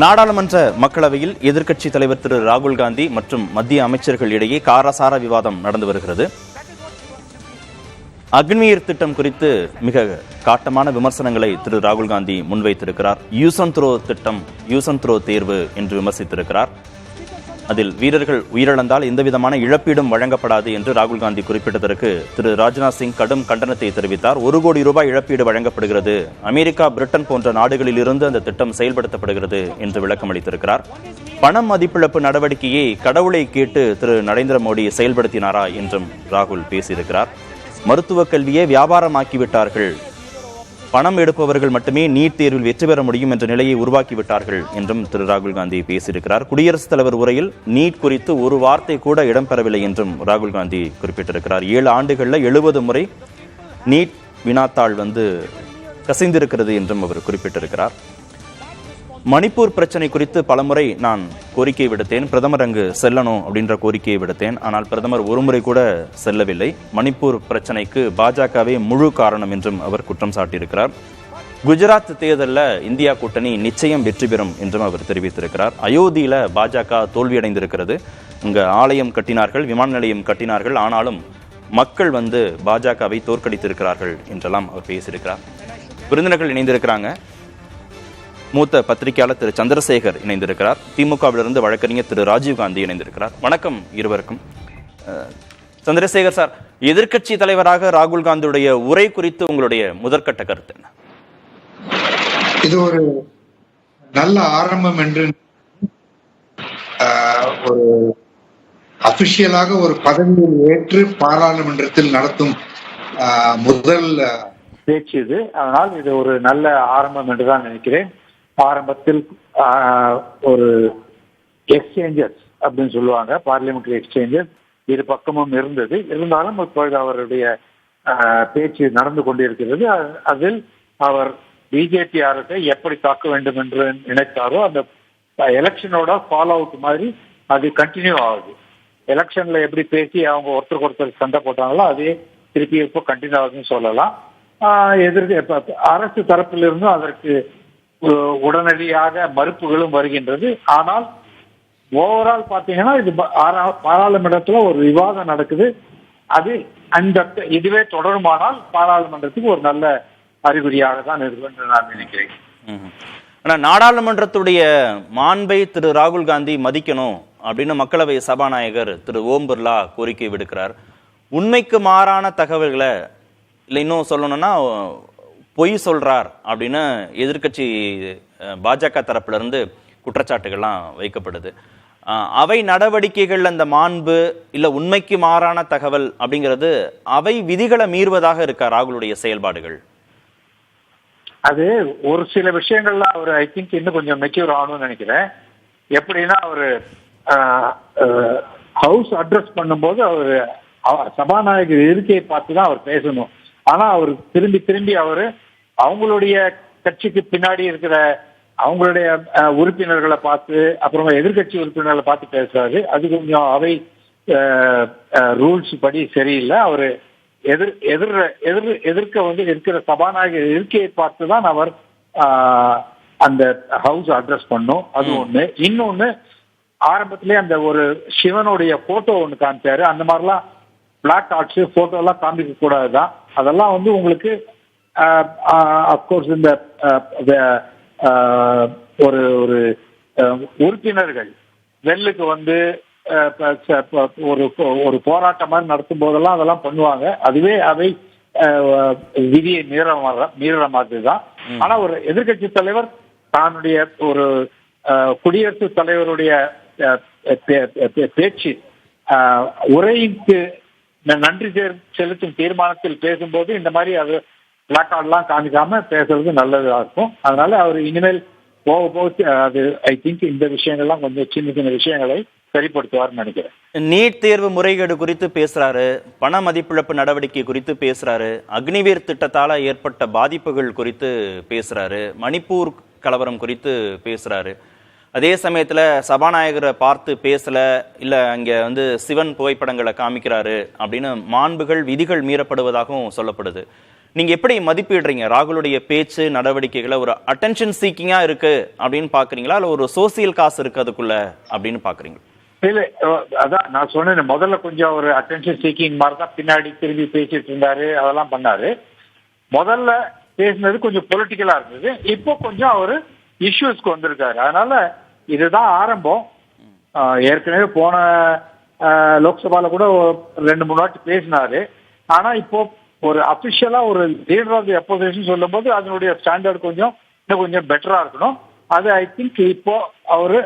நாடாளுமன்ற மக்களவையில் எதிர்க்கட்சி தலைவர் திரு ராகுல் காந்தி மற்றும் மத்திய அமைச்சர்கள் இடையே காரசார விவாதம் நடந்து வருகிறது. அக்னிவீர் திட்டம் குறித்து மிக காட்டமான விமர்சனங்களை திரு ராகுல் காந்தி முன்வைத்திருக்கிறார். யூஸ் அண்ட் த்ரோ திட்டம், யூஸ் அண்ட் த்ரோ தேர்வு என்று விமர்சித்திருக்கிறார். அதில் வீரர்கள் உயிரிழந்தால் எந்தவிதமான இழப்பீடும் வழங்கப்படாது என்று ராகுல் காந்தி குறிப்பிட்டதற்கு திரு ராஜ்நாத் சிங் கடும் கண்டனத்தை தெரிவித்தார். 1 கோடி ரூபாய் இழப்பீடு வழங்கப்படுகிறது, அமெரிக்கா, பிரிட்டன் போன்ற நாடுகளில் இருந்து அந்த திட்டம் செயல்படுத்தப்படுகிறது என்று விளக்கம் அளித்திருக்கிறார். பணம் மதிப்பிழப்பு நடவடிக்கையை கடவுளை கேட்டு திரு நரேந்திர மோடி செயல்படுத்தினாரா என்றும் ராகுல் பேசியிருக்கிறார். மருத்துவ கல்வியை வியாபாரமாக்கிவிட்டார்கள், பணம் எடுப்பவர்கள் மட்டுமே நீட் தேர்வில் வெற்றி பெற முடியும் என்ற நிலையை உருவாக்கிவிட்டார்கள் என்றும் திரு ராகுல் காந்தி பேசியிருக்கிறார். குடியரசுத் தலைவர் உரையில் நீட் குறித்து ஒரு வார்த்தை கூட இடம்பெறவில்லை என்றும் ராகுல் காந்தி குறிப்பிட்டிருக்கிறார். 7 ஆண்டுகளில் 70 முறை நீட் வினாத்தாள் கசிந்திருக்கிறது என்றும் அவர் குறிப்பிட்டிருக்கிறார். மணிப்பூர் பிரச்சனை குறித்து பலமுறை நான் கோரிக்கை விடுத்தேன், பிரதமர் அங்கு செல்லணும் அப்படின்ற கோரிக்கையை விடுத்தேன். ஆனால் பிரதமர் ஒருமுறை கூட செல்லவில்லை. மணிப்பூர் பிரச்சனைக்கு பாஜகவே முழு காரணம் என்றும் அவர் குற்றம் சாட்டியிருக்கிறார். குஜராத் தேர்தலில் இந்தியா கூட்டணி நிச்சயம் வெற்றி பெறும் என்றும் அவர் தெரிவித்திருக்கிறார். அயோத்தியில பாஜக தோல்வியடைந்திருக்கிறது. இங்கு ஆலயம் கட்டினார்கள், விமான நிலையம் கட்டினார்கள், ஆனாலும் மக்கள் பாஜகவை தோற்கடித்திருக்கிறார்கள் என்றெல்லாம் அவர் பேசியிருக்கிறார். விருந்தினர்கள் இணைந்திருக்கிறாங்க. மூத்த பத்திரிகையாளர் திரு சந்திரசேகர் இணைந்திருக்கிறார். திமுகவிலிருந்து வழக்கறிஞர் திரு ராஜீவ்காந்தி இணைந்திருக்கிறார். வணக்கம் இருவருக்கும். சந்திரசேகர் சார், எதிர்க்கட்சி தலைவராக ராகுல் காந்தியுடைய உரை குறித்து உங்களுடைய முதற்கட்ட கருத்து என்ன? இது ஒரு நல்ல ஆரம்பம் என்று ஒரு அபிஷியலாக ஒரு பதவியில் ஏற்று பாராளுமன்றத்தில் நடத்தும் முதல் பேச்சு இது. அதனால் இது ஒரு நல்ல ஆரம்பம் என்றுதான் நினைக்கிறேன். ஆரம்பத்தில் ஒரு எக்ஸ்சேஞ்சஸ் அப்படின்னு சொல்லுவாங்க, பார்லிமெண்டரி எக்ஸ்சேஞ்சஸ் இரு பக்கமும் இருந்தது. இருந்தாலும் இப்பொழுது அவருடைய பேச்சு நடந்து கொண்டிருக்கிறது. அதில் அவர் பிஜேபி அரசை எப்படி தாக்க வேண்டும் என்று நினைத்தாரோ அந்த எலெக்ஷனோட ஃபாலோ அவுட் மாதிரி அது கண்டினியூ ஆகுது. எலெக்ஷன்ல எப்படி பேசி அவங்க ஒருத்தருக்கு ஒருத்தர் சண்டை போட்டாங்களோ அதே திருப்பி இப்போ கண்டினியூ ஆகுதுன்னு சொல்லலாம். அரசு தரப்பிலிருந்தும் அதற்கு உடனடியாக மறுப்புகளும் வருகின்றது. ஆனால் ஓவரால் பாத்தீங்கன்னா இது பாராளுமன்றத்துல ஒரு விவாதம் நடக்குது. அது இதுவே தொடருமானால் பாராளுமன்றத்துக்கு ஒரு நல்ல அறிகுறியாக தான் இருக்கும் என்று நான் நினைக்கிறேன். ஆனா நாடாளுமன்றத்துடைய மாண்பை திரு ராகுல் காந்தி மதிக்கணும் அப்படின்னு மக்களவை சபாநாயகர் திரு ஓம் பிர்லா கோரிக்கை விடுக்கிறார். உண்மைக்கு மாறான தகவல்களை, இல்லை இன்னும் சொல்லணும்னா பொய் சொல்றார் அப்படின்னு எதிர்க்கட்சி பாஜக தரப்புல இருந்து குற்றச்சாட்டுகள்லாம் வைக்கப்படுது. அவை நடவடிக்கைகள் அந்த மாண்பு இல்ல உண்மைக்கு மாறான தகவல் அப்படிங்கிறது அவை விதிகளை மீறுவதாக இருக்கா ராகுலுடைய செயல்பாடுகள்? அது ஒரு சில விஷயங்கள்ல அவர் ஐ திங்க் இன்னும் கொஞ்சம் மெச்சூர் ஆகணும்னு நினைக்கிறேன். எப்படின்னா அவரு ஹவுஸ் அட்ரஸ் பண்ணும்போது அவரு சபாநாயகர் இருக்கையை பார்த்து தான் அவர் பேசணும். ஆனா அவர் திரும்பி அவரு அவங்களுடைய கட்சிக்கு பின்னாடி இருக்கிற அவங்களுடைய உறுப்பினர்களை பார்த்து அப்புறமா எதிர்கட்சி உறுப்பினர்களை பார்த்து பேசுறாரு. அது கொஞ்சம் அவை ரூல்ஸ் படி சரியில்லை. அவரு எதிர்க்க இருக்கிற சபாநாயகர் இருக்கையை பார்த்து தான் அவர் அந்த ஹவுஸ் அட்ரஸ் பண்ணும். அது ஒண்ணு. இன்னொன்னு, ஆரம்பத்திலே அந்த ஒரு சிவனுடைய போட்டோ ஒண்ணு காமிச்சாரு. அந்த மாதிரிலாம் பிளாக் ஆர்ட்ஸ் போட்டோ எல்லாம் காமிக்க கூடாதுதான். அதெல்லாம் உங்களுக்கு அப்கோர்ஸ் இந்த ஒரு ஒரு உறுப்பினர்கள் வெல்லுக்கு ஒரு போராட்டம் மாதிரி நடத்தும் போதெல்லாம் அதெல்லாம் பண்ணுவாங்க. அதுவே அவை விதியை மீற மாதிரி தான். ஆனா ஒரு எதிர்கட்சி தலைவர் தன்னுடைய ஒரு குடியரசுத் தலைவருடைய பேச்சு உரைக்கு நன்றி செலுத்தும் தீர்மானத்தில் பேசும்போது இந்த மாதிரி அது பிளாக் கார்டெல்லாம் காமிக்காம பேசுறது நல்லதா இருக்கும். அதனால அவர் இனிமேல் போக அது ஐ திங்க் இந்த விஷயங்கள்லாம் கொஞ்சம் சின்ன விஷயங்களை சரிப்படுத்துவார்னு நினைக்கிறேன். நீட் தேர்வு முறைகேடு குறித்து பேசுறாரு, பண மதிப்பிழப்பு நடவடிக்கை குறித்து பேசுறாரு, அக்னிவீர் திட்டத்தால ஏற்பட்ட பாதிப்புகள் குறித்து பேசுறாரு, மணிப்பூர் கலவரம் குறித்து பேசுறாரு. அதே சமயத்துல சபாநாயகரை பார்த்து பேசல, இல்ல அங்க சிவன் புகைப்படங்களை காமிக்கிறாரு அப்படின்னு மாண்புகள் விதிகள் மீறப்படுவதாகவும் சொல்லப்படுது. நீங்க எப்படி மதிப்பிடுறீங்க ராகுலுடைய பேச்சு நடவடிக்கைகளை? ஒரு அட்டென்ஷன் சீக்கிங்கா இருக்கு அப்படின்னு பாக்குறீங்களா, இல்ல ஒரு சோசியல் காசு இருக்கு அதுக்குள்ள அப்படின்னு பாக்குறீங்களா? இல்ல, அதான் நான் சொன்னேன், முதல்ல கொஞ்சம் ஒரு அட்டென்ஷன் சீக்கிங் மாதிரி தான் பின்னாடி திரும்பி பேசிட்டு இருந்தாரு, அதெல்லாம் பண்ணாரு. முதல்ல பேசினது கொஞ்சம் பொலிட்டிக்கலா இருந்தது, இப்போ கொஞ்சம் அவரு இஷ்யூஸ்க்கு வந்திருக்காரு. அதனால இதுதான் ஆரம்பம். ஏற்கனவே போன லோக்சபால கூட 2-3 வாட்டி பேசினாரு. ஆனா இப்போ ஒரு அபிஷியலா ஒரு லீடர் ஆஃப் தி அப்போசிஷன் சொல்லும் போது அதனுடைய ஸ்டாண்டர்ட் இன்னும் கொஞ்சம் பெட்டரா இருக்கணும். அது ஐ திங்க் இப்போ அவரு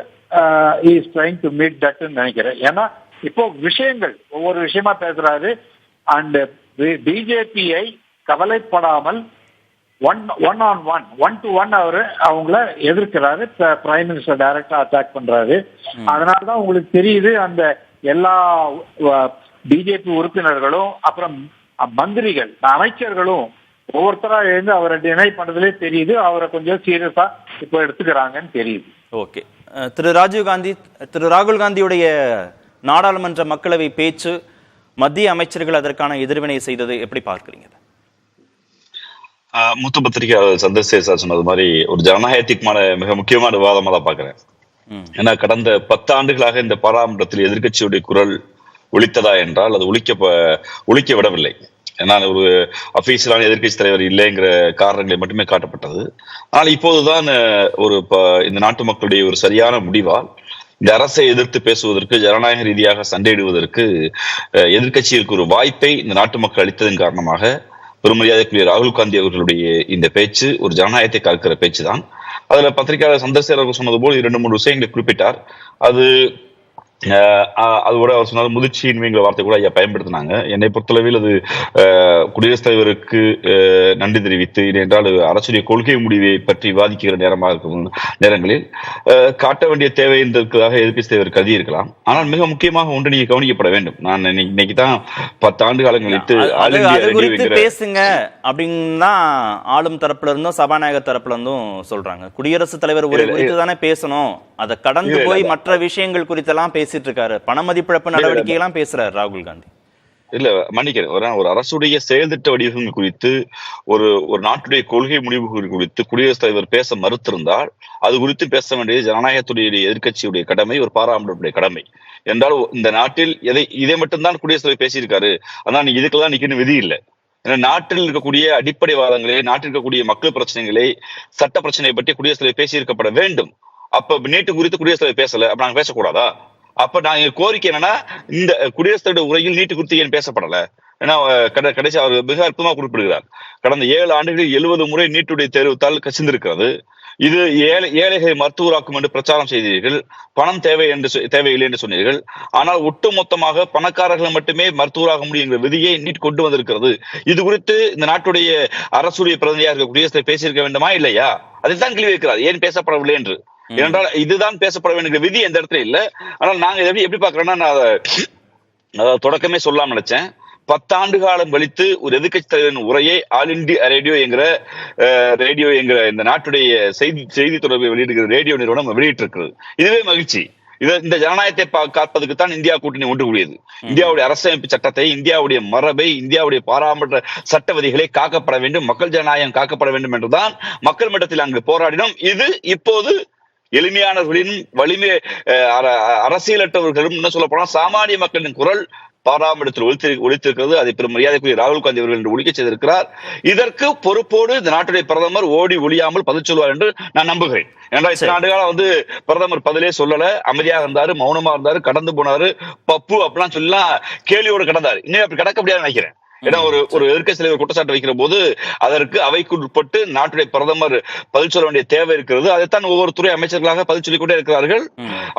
இஸ் ட்ரைங் டு மீட் தட்னு நினைக்கிறேன். ஏன்னா இப்போ விஷயங்கள் ஒவ்வொரு விஷயமா பேசுறாரு. அண்ட் பிஜேபியை கவலைப்படாமல் ஒன் டு ஒன் அவங்கள எதிர்க்கிறாரு. பிரைம் மினிஸ்டர் டைரக்டா அட்டாக் பண்றாரு. அதனாலதான் உங்களுக்கு தெரியுது, அந்த எல்லா பிஜேபி உறுப்பினர்களும் அப்புறம் மந்திரிகள் அமைச்சர்களும் ஒவ்வொருத்தரா எழுந்து அவரை டினை பண்றதுலே தெரியுது, அவரை கொஞ்சம் சீரியஸா இப்போ எடுத்துக்கிறாங்கன்னு தெரியுது. ஓகே, திரு ராகுல் காந்தியுடைய நாடாளுமன்ற மக்களவை பேச்சு, மத்திய அமைச்சர்கள் அதற்கான எதிர்வினை செய்தது எப்படி பார்க்கிறீங்க? மூத்த பத்திரிகையாளர் சந்திரசேகர் சொன்னது மாதிரி ஒரு ஜனநாயகத்துக்குமான மிக முக்கியமான விவாதமா தான் பாக்குறேன். ஏன்னா கடந்த 10 ஆண்டுகளாக இந்த பாராளுமன்றத்தில் எதிர்கட்சியுடைய குரல் ஒலித்ததா என்றால் அது ஒலிக்க விடவில்லை. ஏன்னா ஒரு அபிஷியலான எதிர்கட்சி தலைவர் இல்லைங்கிற காரணங்களை மட்டுமே காட்டப்பட்டது. ஆனால் இப்போதுதான் இந்த நாட்டு மக்களுடைய ஒரு சரியான முடிவால் இந்த அரசை எதிர்த்து பேசுவதற்கு, ஜனநாயக ரீதியாக சண்டையிடுவதற்கு எதிர்கட்சிகளுக்கு ஒரு வாய்ப்பை இந்த நாட்டு மக்கள் அளித்ததன் காரணமாக பெருமரியாதைக்குரிய ராகுல் காந்தி அவர்களுடைய இந்த பேச்சு ஒரு ஜனநாயகத்தை காக்கிற பேச்சு தான். அதுல பத்திரிகையாளர் சந்திரசேகர் சொன்னது போல் 2-3 விஷயங்களை குறிப்பிட்டார். அது கூட அவர் சொன்னார், முதிர்ச்சியின்மைங்கிற வார்த்தை கூட ஐயா பயன்படுத்தினாங்க. என்னை பொறுத்தளவில் அது குடியரசுத் தலைவருக்கு நன்றி தெரிவித்து, என்றால் அரசுடைய கொள்கை முடிவை பற்றி விவாதிக்கிற நேரமாக இருக்கும் நேரங்களில் காட்ட வேண்டிய தேவை என்பதற்காக எதிர்க்கட்சி தலைவர் கருதி இருக்கலாம். ஆனால் மிக முக்கியமாக ஒன்று நீங்க கவனிக்கப்பட வேண்டும். நான் இன்னைக்கு தான் 10 ஆண்டு காலம் கழித்து பேசுங்க அப்படின்னு தான் ஆளும் தரப்புல இருந்தும் சபாநாயகர் தரப்புல இருந்தும் சொல்றாங்க. குடியரசுத் தலைவர் குறித்து தானே பேசணும், அதை கடந்து போய் மற்ற விஷயங்கள் குறித்தெல்லாம் பேசிட்டு இருக்காரு. பண மதிப்பிழப்பு நடவடிக்கை எல்லாம் பேசுறாரு ராகுல் காந்தி. இல்ல மன்னிக்கிறேன், ஒரு அரசுடைய செயல் திட்ட வடிவங்கள் குறித்து, ஒரு நாட்டுடைய கொள்கை முடிவுகள் குறித்து குடியரசுத் தலைவர் பேச மறுத்திருந்தால் அது குறித்து பேச வேண்டியது ஜனநாயகத்துடைய எதிர்கட்சியுடைய கடமை, ஒரு பாராளுமன்றத்துடைய கடமை. என்றால் இந்த நாட்டில் இதை மட்டும்தான் குடியரசுத் தலைவர் பேசியிருக்காரு, அதனால நீங்க இதுக்கெல்லாம் நிக்கணும் விதி இல்லை. நாட்டில் இருக்கக்கூடிய அடிப்படை வாதங்களை, நாட்டில் இருக்கக்கூடிய மக்கள் பிரச்சனைகளை, சட்ட பிரச்சனையை பற்றி குடியரசுத் தலைவர் பேசியிருக்கப்பட வேண்டும். அப்ப நீட்டு குறித்து குடியரசுத் தலைவர் பேசல, அப்ப நாங்க பேசக்கூடாதா? அப்ப நாங்க கோரிக்கை என்னன்னா, இந்த குடியரசுத் தலைவர் உரையில் நீட்டு குறித்து ஏன் பேசப்படல? ஏன்னா கடைசி அவர் மிக அற்புதமா குறிப்பிடுகிறார், கடந்த 7 ஆண்டுகளில் 70 முறை நீட்டுடைய தேர்வுத்தால் கசிந்திருக்கிறது. இது ஏழைகளை மருத்துவராக்கும் என்று பிரச்சாரம் செய்தீர்கள், பணம் தேவையில்லை என்று சொன்னீர்கள். ஆனால் ஒட்டுமொத்தமாக பணக்காரர்கள் மட்டுமே மருத்துவராக முடியும் என்ற விதியை நீட் கொண்டு வந்திருக்கிறது. இது குறித்து இந்த நாட்டுடைய அரசுடைய பிரதிநிதியாக இருக்க குடியரசு பேசியிருக்க வேண்டுமா இல்லையா? அதைத்தான் கேள்வி வைக்கிறார், ஏன் பேசப்படவில்லை என்று. ஏனென்றால் இதுதான் பேசப்பட வேண்டிய விதி எந்த இடத்துல இல்லை. ஆனால் நாங்க எப்படி பாக்குறோம்னா, நான் தொடக்கமே சொல்லாம நினைச்சேன், 10 ஆண்டு காலம் கழித்து ஒரு எதிர்கட்சி தலைவரின் உரையை ஆல் இந்தியா ரேடியோ என்கிற இந்த நாட்டுடைய செய்தி தொடர்பை வெளியிடுகிற ரேடியோ நிறுவனம் வெளியிட்டிருக்கிறது. இதுவே மகிழ்ச்சி. இந்த ஜனநாயகத்தை காப்பதற்கு தான் இந்தியா கூட்டணி ஒன்று கூடியது. இந்தியாவுடைய அரசமைப்பு சட்டத்தை, இந்தியாவுடைய மரபை, இந்தியாவுடைய பாராளுமன்ற சட்ட விதிகளை காக்கப்பட வேண்டும், மக்கள் ஜனநாயகம் காக்கப்பட வேண்டும் என்றுதான் மக்கள் மன்றத்தில் அங்கு போராடினோம். இது இப்போது எளிமையானவர்களின் வலிமை, அரசியலற்றவர்களும், என்ன சொல்ல போனா சாமானிய மக்களின் குரல் பாராளுமன்றத்தில் ஒழித்திருக்கிறது. அதை பெரும் மரியாதைக்குரிய ராகுல் காந்தி அவர்கள் என்று ஒழிக்க செய்திருக்கிறார். இதற்கு பொறுப்போடு இந்த நாட்டுடைய பிரதமர் ஓடி ஒழியாமல் பதில் சொல்வார் என்று நான் நம்புகிறேன். ஏன்னா இத்தனை ஆண்டு காலம் பிரதமர் பதிலே சொல்லல, அமைதியாக இருந்தாரு, மௌனமா இருந்தாரு, கடந்து போனாரு, பப்பு அப்படிலாம் சொல்லலாம் கேள்வியோடு கடந்தாரு. இன்னும் அப்படி கடக்க முடியாது நினைக்கிறேன். ஏன்னா ஒரு எதிர்க்கட்சி தலைவர் குற்றச்சாட்டு வைக்கிற போது அதற்கு அவைக்கு உட்பட்டு நாட்டுடைய பிரதமர் பதில் சொல்ல வேண்டிய தேவை இருக்கிறது. அதைத்தான் ஒவ்வொரு துறை அமைச்சர்களாக பதில் சொல்லிக் கொண்டே இருக்கிறார்கள்.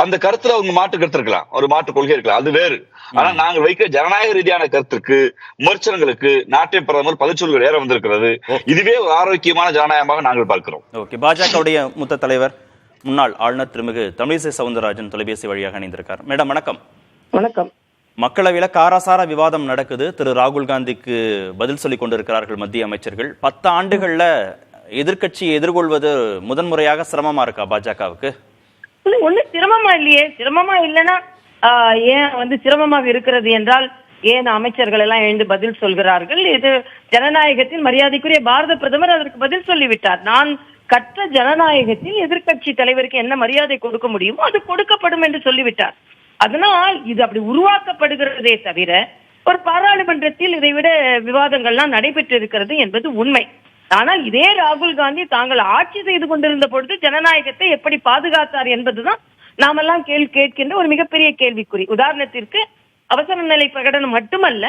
அந்த கருத்துல அவங்க மாற்று கருத்து இருக்கலாம், ஒரு மாற்று கொள்கை இருக்கலாம், அது வேறு. ஆனா நாங்கள் வைக்கிற ஜனநாயக ரீதியான கருத்துக்கு, விமர்சனங்களுக்கு நாட்டிய பிரதமர் பதில் சொல்கிற நேரம் வந்திருக்கிறது. இதுவே ஒரு ஆரோக்கியமான ஜனநாயகமாக நாங்கள் பார்க்கிறோம். பாஜகவுடைய மூத்த தலைவர், முன்னாள் ஆளுநர் திருமிகு தமிழிசை சவுந்தரராஜன் தொலைபேசி வழியாக இணைந்திருக்கார். மேடம் வணக்கம். வணக்கம். மக்களவையில காராசார விவாதம் நடக்குது. திரு ராகுல் காந்திக்கு பதில் சொல்லிக் கொண்டிருக்கிறார்கள் மத்திய அமைச்சர்கள். 10 ஆண்டுகள்ல எதிர்கட்சியை எதிர்கொள்வது முதன்முறையாக சிரமமா இருக்கா பாஜகவுக்கு? ஒண்ணு சிரமமா இல்லையே. சிரமமா இல்லைன்னா ஏன் சிரமமாக இருக்கிறது என்றால், ஏன் அமைச்சர்கள் எல்லாம் எழுந்து பதில் சொல்கிறார்கள்? இது ஜனநாயகத்தில் மரியாதைக்குரிய பாரத பிரதமர் அதற்கு பதில் சொல்லிவிட்டார். நான் கற்ற ஜனநாயகத்தில் எதிர்க்கட்சி தலைவருக்கு என்ன மரியாதை கொடுக்க முடியுமோ அது கொடுக்கப்படும் என்று சொல்லிவிட்டார். அதனால் இது அப்படி உருவாக்கப்படுகிறதே தவிர ஒரு பாராளுமன்றத்தில் இதைவிட விவாதங்கள்லாம் நடைபெற்று இருக்கிறது என்பது உண்மை. ஆனால் இதே ராகுல் காந்தி தாங்கள் ஆட்சி செய்து கொண்டிருந்த பொழுது ஜனநாயகத்தை எப்படி பாதுகாத்தார் என்பதுதான் நாமெல்லாம் கேட்கின்ற ஒரு மிகப்பெரிய கேள்விக்குறி. உதாரணத்திற்கு அவசர நிலை பிரகடனம் மட்டுமல்ல,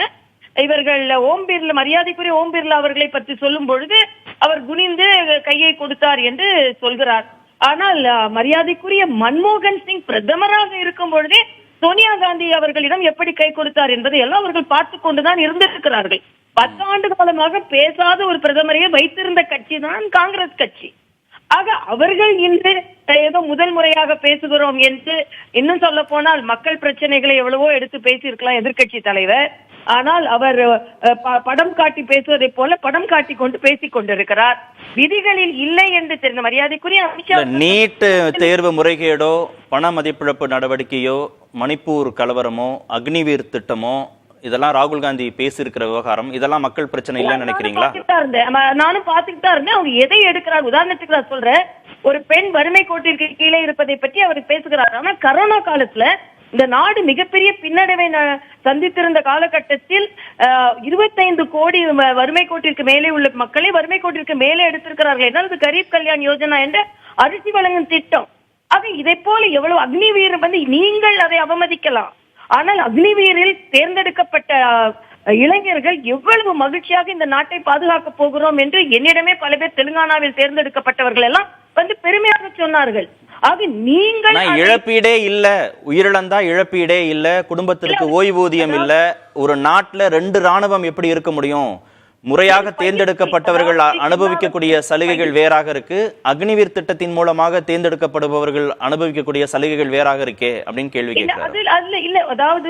இவர்கள் ஓம் பிர்லா, மரியாதைக்குரிய ஓம் பிர்லா அவர்களை பற்றி சொல்லும் பொழுது அவர் குனிந்து கையை கொடுத்தார் என்று சொல்கிறார். ஆனால் மரியாதைக்குரிய மன்மோகன் சிங் பிரதமராக இருக்கும் பொழுதே சோனியா காந்தி அவர்களிடம் எப்படி கை கொடுத்தார் என்பதை எல்லாம் அவர்கள் பார்த்து கொண்டுதான் இருந்திருக்கிறார்கள். 10 ஆண்டு காலமாக பேசாத ஒரு பிரதமரையே வைத்திருந்த கட்சி தான் காங்கிரஸ் கட்சி. ஆக அவர்கள் இன்று ஏதோ முதல் முறையாக பேசுகிறோம் என்று, இன்னும் சொல்ல போனால் மக்கள் பிரச்சனைகளை எவ்வளவோ எடுத்து பேசியிருக்கலாம் எதிர்கட்சி தலைவர். ஆனால் அவர் படம் காட்டி பேசுவதை போல படம் காட்டி கொண்டு பேசிக் கொண்டிருக்கிறார். விதிகளில் இல்லை என்று தெரிந்த மரியாதைக்குரிய அமித்ஷா, நீட் தேர்வு முறைகேடோ, பண மதிப்பிழப்பு நடவடிக்கையோ, மணிப்பூர் கலவரமோ, அக்னிவீர் திட்டமோ, இதெல்லாம் ராகுல் காந்தி பேசியிருக்கிற விவகாரம், இதெல்லாம் மக்கள் பிரச்சனை இல்லைன்னு நினைக்கிறீங்களா? நானும் பாத்துக்கிட்டு தான் இருந்தேன். அவங்க எதை எடுக்கிறார்? உதாரணத்துக்கு நான் சொல்றேன், ஒரு பெண் வறுமை கோட்டிற்கு கீழே இருப்பதை பற்றி அவர் பேசுகிறார். ஆனா கரோனா காலத்துல இந்த நாடு மிகப்பெரிய பின்னடைவை சந்தித்திருந்த காலகட்டத்தில் 25 கோடி வறுமை கோட்டிற்கு மேலே உள்ள மக்களை வறுமை கோட்டிற்கு மேலே எடுத்திருக்கிறார்கள். ஏதாவது கரீப் கல்யாண் யோஜனா என்ற அரிசி வழங்கும் திட்டம். ஆக இதை போல எவ்வளவு அக்னிவீர் நீங்கள் அதை அவமதிக்கலாம். ஆனால் அக்னிவீரில் தேர்ந்தெடுக்கப்பட்ட இளைஞர்கள் எவ்வளவு மகிழ்ச்சியாக இந்த நாட்டை பாதுகாக்க போகிறோம் என்று என்னிடமே பல பேர் தெலுங்கானாவில் தேர்ந்தெடுக்கப்பட்டவர்கள் எல்லாம் பெருமையாக சொன்னார்கள். ஆக நீங்கள் இழப்பீடே இல்ல, உயிரிழந்தா இழப்பீடே இல்ல, குடும்பத்திற்கு ஓய்வூதியம் இல்ல, ஒரு நாட்டுல 2 ராணுவம் எப்படி இருக்க முடியும்? முறையாக தேர்ந்தெடுக்கப்பட்டவர்கள் அனுபவிக்கக்கூடிய சலுகைகள் வேறாக இருக்கு, அக்னிவீர் திட்டத்தின் மூலமாக தேர்ந்தெடுக்கப்படுபவர்கள் அனுபவிக்கக்கூடிய சலுகைகள் வேறாக இருக்கே அப்படின்னு கேள்வி கேட்கிறார். அதாவது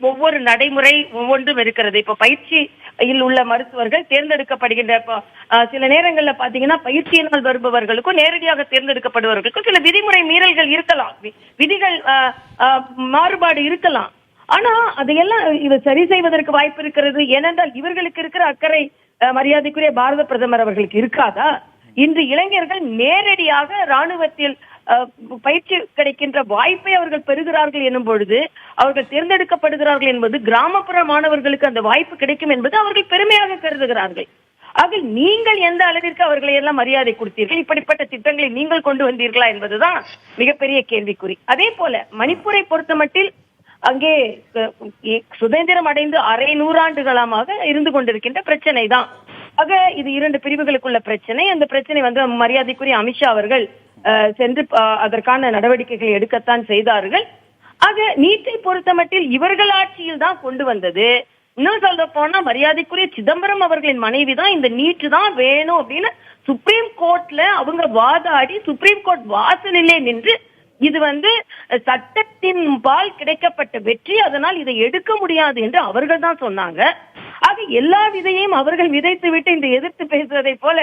ஒவ்வொரு நடைமுறை ஒவ்வொன்றும் இருக்கிறது. இப்ப பயிற்சியில் உள்ள மருத்துவர்கள் தேர்ந்தெடுக்கப்படுகின்ற சில நேரங்கள்ல பாத்தீங்கன்னா பயிற்சியினால் வருபவர்களுக்கும் நேரடியாக தேர்ந்தெடுக்கப்படுபவர்களுக்கும் சில விதிமுறை மீறல்கள் இருக்கலாம், விதிகள் மாறுபாடு இருக்கலாம். ஆனா அதையெல்லாம் இதை சரி செய்வதற்கு வாய்ப்பு இருக்கிறது. ஏனென்றால் இவர்களுக்கு இருக்கிற அக்கறை மரியாதைக்குரிய பாரத பிரதமர் அவர்களுக்கு இருக்காதா? இன்று இளைஞர்கள் நேரடியாக ராணுவத்தில் பயிற்சி கிடைக்கின்ற வாய்ப்பை அவர்கள் பெறுகிறார்கள் எனும் பொழுது, அவர்கள் தேர்ந்தெடுக்கப்படுகிறார்கள் என்பது கிராமப்புற மாணவர்களுக்கு அந்த வாய்ப்பு கிடைக்கும் என்பது அவர்கள் பெருமையாக கருதுகிறார்கள். ஆக நீங்கள் எந்த அளவிற்கு அவர்களை எல்லாம் மரியாதை கொடுத்தீர்கள்? இப்படிப்பட்ட திட்டங்களை நீங்கள் கொண்டு வந்தீர்களா என்பதுதான் மிகப்பெரிய கேள்விக்குறி. அதே போல மணிப்பூரை பொறுத்த மட்டில் அங்கே சுதந்திரம் அடைந்து 150 ஆண்டுகளமாக இருந்து கொண்டிருக்கின்ற பிரச்சனை தான். ஆக இது 2 பிரிவுகளுக்குள்ள பிரச்சனை. அந்த பிரச்சனை மரியாதைக்குரிய அமித்ஷா அவர்கள் சென்று அதற்கான நடவடிக்கைகளை எடுக்கத்தான் செய்தார்கள். ஆக நீட்டை பொறுத்த மட்டில் இவர்கள் ஆட்சியில் தான் கொண்டு வந்தது. இன்னும் சொல்ல போனா மரியாதைக்குரிய சிதம்பரம் அவர்களின் மனைவி தான் இந்த நீட்டு தான் வேணும் அப்படின்னு சுப்ரீம் கோர்ட்ல அவங்க வாதாடி சுப்ரீம் கோர்ட் வாசலிலே நின்று இது சட்டத்தின் பால் கிடைக்கப்பட்ட வெற்றி, அதனால் இதை எடுக்க முடியாது என்று அவர்கள் தான் சொன்னாங்க. ஆக எல்லா விதையும் அவர்கள் விதைத்து விட்டு இந்த எதிர்த்து பேசுவதை போல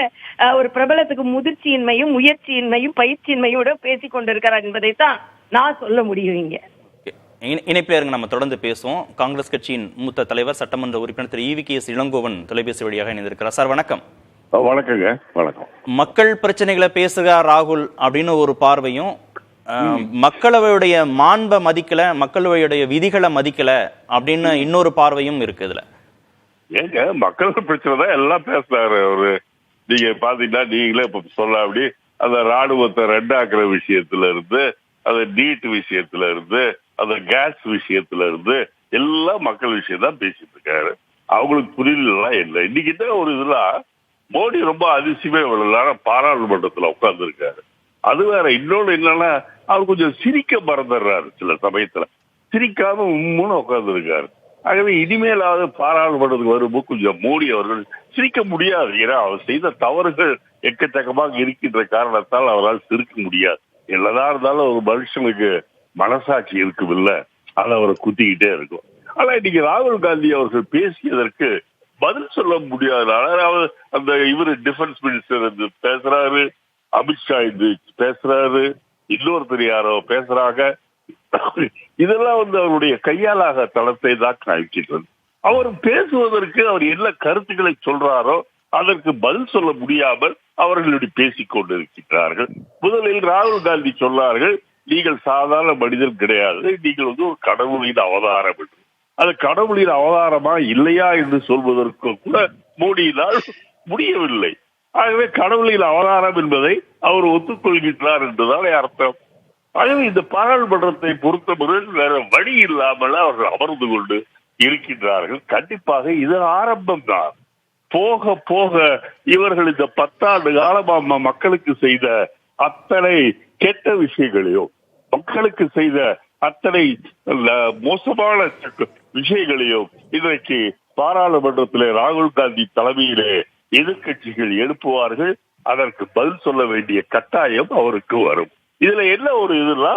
ஒரு பிரபலத்துக்கு முதிர்ச்சியின்மையும் முயற்சியின்மையும் பயிற்சியின்மையோட பேசிக் கொண்டிருக்கிறார் என்பதைத்தான் நான் சொல்ல முடியும். இங்க இணைப்பில் இருங்க, நம்ம தொடர்ந்து பேசுவோம். காங்கிரஸ் கட்சியின் மூத்த தலைவர் சட்டமன்ற உறுப்பினர் திரு EVKS இளங்கோவன் தொலைபேசி வழியாக இணைந்திருக்கிறார். சார் வணக்கம். வணக்கங்க. வணக்கம். மக்கள் பிரச்சனைகளை பேசுகிறார் ராகுல் அப்படின்னு ஒரு பார்வையும், மக்களவையுடைய மாண்பை மதிக்கல, மக்களவையுடைய விதிகளை மதிக்கல அப்படின்னு இன்னொரு பார்வையும் இருக்கு. இதுல ஏங்க மக்கள் பிரச்சனை தான் எல்லாம் பேசுறாரு அவரு. நீங்க பாத்தீங்கன்னா நீங்களே இப்ப சொல்ல அப்படி அந்த ராணுவத்தை ரெண்டாக்குற விஷயத்துல இருந்து, அந்த நீட் விஷயத்துல இருந்து, அந்த கேஸ் விஷயத்துல இருந்து எல்லாம் மக்கள் விஷயம் தான் பேசிட்டு இருக்காரு. அவங்களுக்கு புரியலாம் இல்லை. இன்னைக்கு தான் ஒரு இதெல்லாம் மோடி ரொம்ப அதிசயமே பாராளுமன்றத்துல உட்கார்ந்து இருக்காரு. அது வேற. இன்னொன்னு என்னன்னா அவர் கொஞ்சம் சிரிக்க மறந்துடுறாரு. சில சமயத்துல சிரிக்காம உம்முன்னு உட்கார்ந்து இருக்காரு. ஆகவே இனிமேலாவது பாராளுமன்றத்துக்கு வரும்போது கொஞ்சம் மோடி அவர்கள் சிரிக்க முடியாது. ஏன்னா அவர் செய்த தவறுகள் எக்கச்சக்கமாக இருக்கின்ற காரணத்தால் அவரால் சிரிக்க முடியாது. என்னதான் இருந்தாலும் ஒரு மனுஷனுக்கு மனசாட்சி இருக்கும் இல்ல, அது அவரை குத்திக்கிட்டே இருக்கும். ஆனா இன்னைக்கு ராகுல் காந்தி அவர்கள் பேசியதற்கு பதில் சொல்ல முடியாது. அதாவது அந்த இவரு டிஃபென்ஸ் மினிஸ்டர் பேசுறாரு, அமித்ஷா இது பேசுறாரு, இன்னொருத்தர் யாரோ பேசுறாங்க. இதெல்லாம் அவருடைய கையாளாக தளத்தை தான் காய்க்கிறது. அவர் பேசுவதற்கு அவர் என்ன கருத்துக்களை சொல்றாரோ அதற்கு பதில் சொல்ல முடியாமல் அவர்களுடைய பேசிக் கொண்டிருக்கிறார்கள். முதலில் ராகுல் காந்தி சொன்னார்கள், நீங்கள் சாதாரண மனிதன் கிடையாது, நீங்கள் ஒரு கடவுளின் அவதாரம் என்று. அது கடவுளின் அவதாரமா இல்லையா என்று சொல்வதற்கு கூட மோடியினால் முடியவில்லை. ஆகவே கடவுளின் அவதாரம் என்பதை அவர் ஒத்துக்கொள்கின்றார் என்றுதான் அர்த்தம். ஆகவே இந்த பாராளுமன்றத்தை பொறுத்தவரை வேற வழி இல்லாமல் அவர்கள் அமர்ந்து கொண்டு இருக்கின்றார்கள். கண்டிப்பாக இது ஆரம்பம் தான். போக போக இவர்கள் இந்த 10 ஆண்டு காலமா மக்களுக்கு செய்த அத்தனை கெட்ட விஷயங்களையும், மக்களுக்கு செய்த அத்தனை மோசமான விஷயங்களையும் இன்றைக்கு பாராளுமன்றத்திலே ராகுல் காந்தி தலைமையிலே எதிர்கட்சிகள் எழுப்புவார்கள். அதற்கு பதில் சொல்ல வேண்டிய கட்டாயம் அவருக்கு வரும். இதுல என்ன ஒரு இதுனா,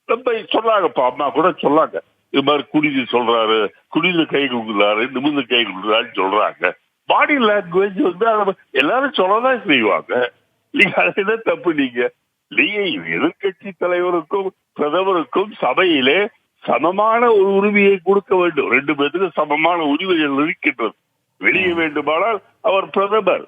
நம்ம சொன்னாங்கப்பா, அம்மா கூட சொன்னாங்க, இது மாதிரி குடிது சொல்றாரு, குடிது கை கொடுக்குறாரு, நிமிர்ந்து கை கொடுக்குறாருன்னு சொல்றாங்க. பாடி லாங்குவேஜ் எல்லாரும் சொல்லதான் செய்வாங்க. நீங்க அது என்ன தப்பு? நீங்க எதிர்கட்சி தலைவருக்கும் பிரதமருக்கும் சபையிலே சமமான ஒரு உரிமையை கொடுக்க வேண்டும். 2 பேருக்கு சமமான உரிமைகள் இருக்கின்றது. வெளியே வேண்டுமானால் அவர் பிரதமர்,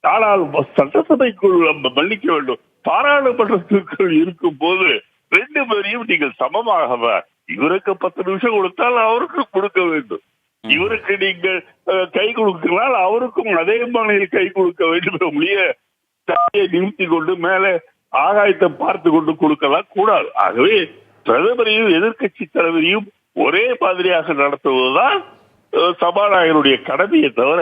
ஆனால் சட்டசபைக்குள் மன்னிக்க வேண்டும், பாராளுமன்றத்திற்குள் இருக்கும் போது 2 பேரையும் நீங்கள் சமமாக, இவருக்கு 10 நிமிஷம் கொடுத்தால் அவருக்கு கொடுக்க வேண்டும். இவருக்கு நீங்கள் கை கொடுக்கிறால் அவருக்கும் அதே மாநில கை கொடுக்க வேண்டும். ஒழிய தலையை நிறுத்தி கொண்டு மேலே ஆகாயத்தை பார்த்து கொண்டு கொடுக்கலாம் கூடாது. ஆகவே பிரதமரையும் எதிர்கட்சி தலைவரையும் ஒரே மாதிரியாக நடத்துவதுதான் சபாநாயகருடைய கடமையை தவிர,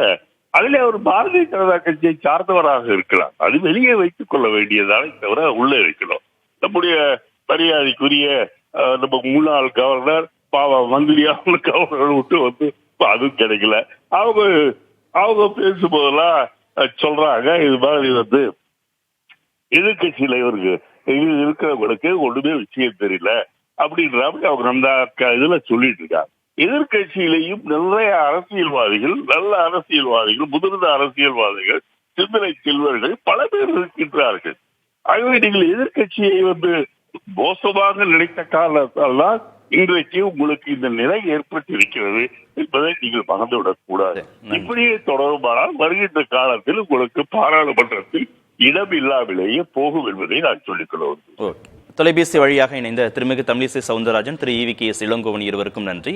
அதிலே அவர் பாரதிய ஜனதா கட்சியை சார்ந்தவராக இருக்கலாம், அது வெளியே வைத்துக் கொள்ள வேண்டியதானே தவிர உள்ளே வைக்கணும். நம்முடைய மரியாதைக்குரிய நம்ம முன்னாள் கவர்னர் மந்திரியாக கவர்னர் விட்டு அதுவும் கிடைக்கல. அவங்க பேசும்போதெல்லாம் சொல்றாங்க, இது மாதிரி எதிர்கட்சியில இவருக்கு இருக்கிறவங்களுக்கு ஒண்ணுமே விஷயம் தெரியல அப்படின்ற அவங்க அந்த இதுல சொல்லிட்டு இருக்காங்க. எதிர்கட்சியிலையும் நிறைய அரசியல்வாதிகள், நல்ல அரசியல்வாதிகள், முதிர்ந்த அரசியல்வாதிகள், சிந்தனை செல்வர்கள் பல பேர் இருக்கின்றார்கள். ஆகவே நீங்கள் எதிர்கட்சியை மோசமாக நினைத்த காரணத்தால் தான் இன்றைக்கு உங்களுக்கு இந்த நிலை ஏற்பட்டு இருக்கிறது என்பதை நீங்கள் மறந்துவிடக் கூடாது. இப்படியே தொடருமானால் வருகின்ற காலத்தில் உங்களுக்கு பாராளுமன்றத்தில் இடம் இல்லாமலேயே போகும் என்பதை நான் சொல்லிக்கொள்கிறேன். தொலைபேசி வழியாக இணைந்த திருமிகு தமிழிசை சவுந்தரராஜன், திரு EVKS இளங்கோவன் இருவருக்கும் நன்றி.